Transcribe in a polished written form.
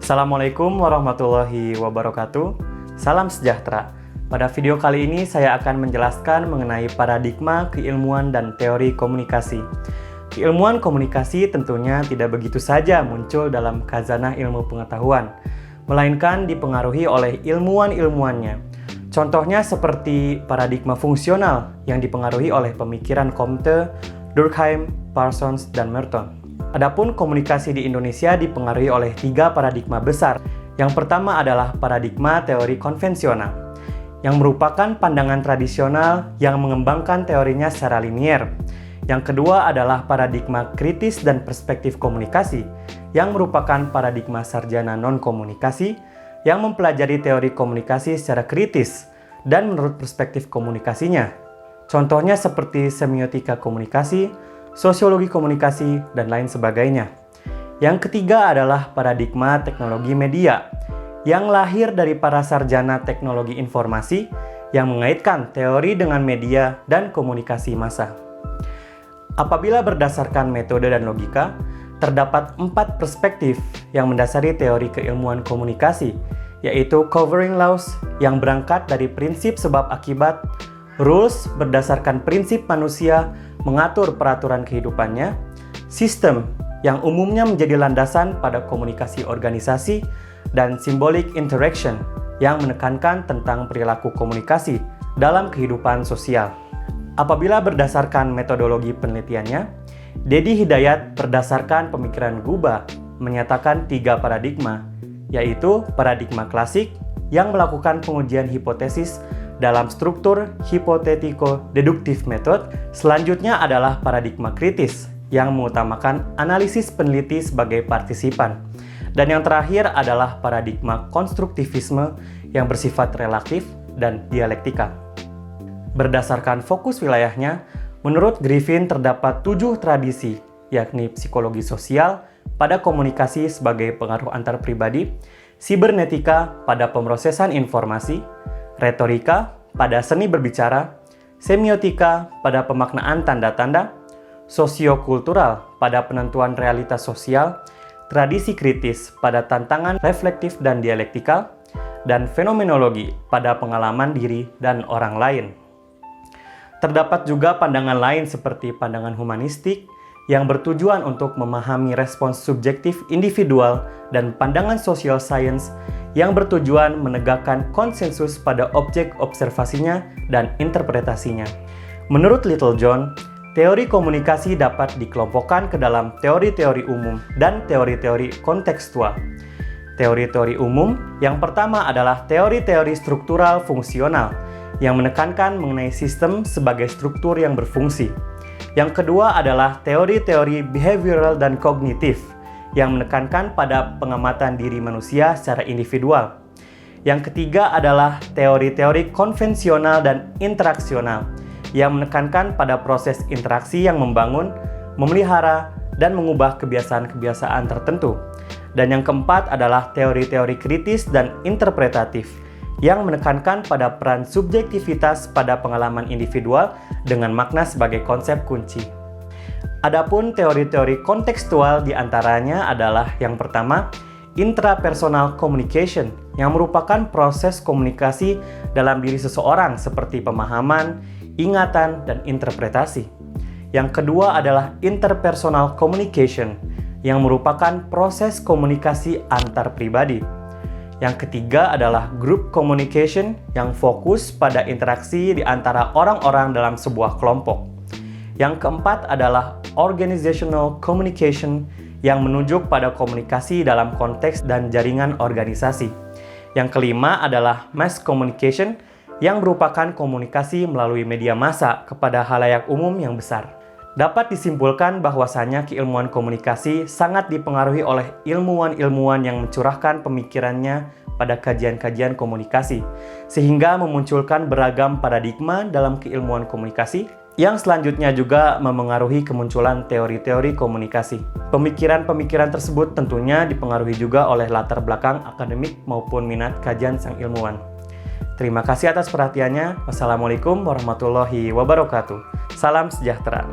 Assalamualaikum warahmatullahi wabarakatuh. Salam sejahtera. Pada video kali ini saya akan menjelaskan mengenai paradigma keilmuan dan teori komunikasi. Keilmuan komunikasi tentunya tidak begitu saja muncul dalam khazanah ilmu pengetahuan, melainkan dipengaruhi oleh ilmuwan-ilmuwannya. Contohnya seperti paradigma fungsional yang dipengaruhi oleh pemikiran Comte, Durkheim, Parsons, dan Merton. Adapun komunikasi di Indonesia dipengaruhi oleh 3 paradigma besar. Yang pertama adalah paradigma teori konvensional, yang merupakan pandangan tradisional yang mengembangkan teorinya secara linier. Yang kedua adalah paradigma kritis dan perspektif komunikasi, yang merupakan paradigma sarjana non-komunikasi, yang mempelajari teori komunikasi secara kritis dan menurut perspektif komunikasinya. Contohnya seperti semiotika komunikasi, sosiologi komunikasi, dan lain sebagainya. Yang ketiga adalah paradigma teknologi media, yang lahir dari para sarjana teknologi informasi yang mengaitkan teori dengan media dan komunikasi massa. Apabila berdasarkan metode dan logika, terdapat 4 perspektif yang mendasari teori keilmuan komunikasi, yaitu covering laws yang berangkat dari prinsip sebab akibat, rules berdasarkan prinsip manusia mengatur peraturan kehidupannya, sistem yang umumnya menjadi landasan pada komunikasi organisasi, dan symbolic interaction yang menekankan tentang perilaku komunikasi dalam kehidupan sosial. Apabila berdasarkan metodologi penelitiannya, Dedi Hidayat berdasarkan pemikiran Guba menyatakan 3 paradigma, yaitu paradigma klasik yang melakukan pengujian hipotesis dalam struktur hipotetiko-deduktif method. Selanjutnya adalah paradigma kritis yang mengutamakan analisis peneliti sebagai partisipan. Dan yang terakhir adalah paradigma konstruktivisme yang bersifat relatif dan dialektika. Berdasarkan fokus wilayahnya, menurut Griffin terdapat 7 tradisi, yakni psikologi sosial pada komunikasi sebagai pengaruh antar pribadi, sibernetika pada pemrosesan informasi, retorika pada seni berbicara, semiotika pada pemaknaan tanda-tanda, sosiokultural pada penentuan realitas sosial, tradisi kritis pada tantangan reflektif dan dialektikal, dan fenomenologi pada pengalaman diri dan orang lain. Terdapat juga pandangan lain seperti pandangan humanistik yang bertujuan untuk memahami respons subjektif individual dan pandangan social science yang bertujuan menegakkan konsensus pada objek observasinya dan interpretasinya. Menurut Littlejohn, teori komunikasi dapat dikelompokkan ke dalam teori-teori umum dan teori-teori kontekstual. Teori-teori umum yang pertama adalah teori-teori struktural fungsional yang menekankan mengenai sistem sebagai struktur yang berfungsi. Yang kedua adalah teori-teori behavioral dan kognitif yang menekankan pada pengamatan diri manusia secara individual. Yang ketiga adalah teori-teori konvensional dan interaksional yang menekankan pada proses interaksi yang membangun, memelihara, dan mengubah kebiasaan-kebiasaan tertentu. Dan yang keempat adalah teori-teori kritis dan interpretatif yang menekankan pada peran subjektivitas pada pengalaman individual dengan makna sebagai konsep kunci. Adapun teori-teori kontekstual diantaranya adalah yang pertama, intrapersonal communication yang merupakan proses komunikasi dalam diri seseorang seperti pemahaman, ingatan, dan interpretasi. Yang kedua adalah interpersonal communication yang merupakan proses komunikasi antar pribadi. Yang ketiga adalah group communication yang fokus pada interaksi di antara orang-orang dalam sebuah kelompok. Yang keempat adalah organizational communication yang menunjuk pada komunikasi dalam konteks dan jaringan organisasi. Yang kelima adalah mass communication yang merupakan komunikasi melalui media massa kepada khalayak umum yang besar. Dapat disimpulkan bahwasanya keilmuan komunikasi sangat dipengaruhi oleh ilmuwan-ilmuwan yang mencurahkan pemikirannya pada kajian-kajian komunikasi, sehingga memunculkan beragam paradigma dalam keilmuan komunikasi, yang selanjutnya juga memengaruhi kemunculan teori-teori komunikasi. Pemikiran-pemikiran tersebut tentunya dipengaruhi juga oleh latar belakang akademik maupun minat kajian sang ilmuwan. Terima kasih atas perhatiannya. Wassalamualaikum warahmatullahi wabarakatuh. Salam sejahtera.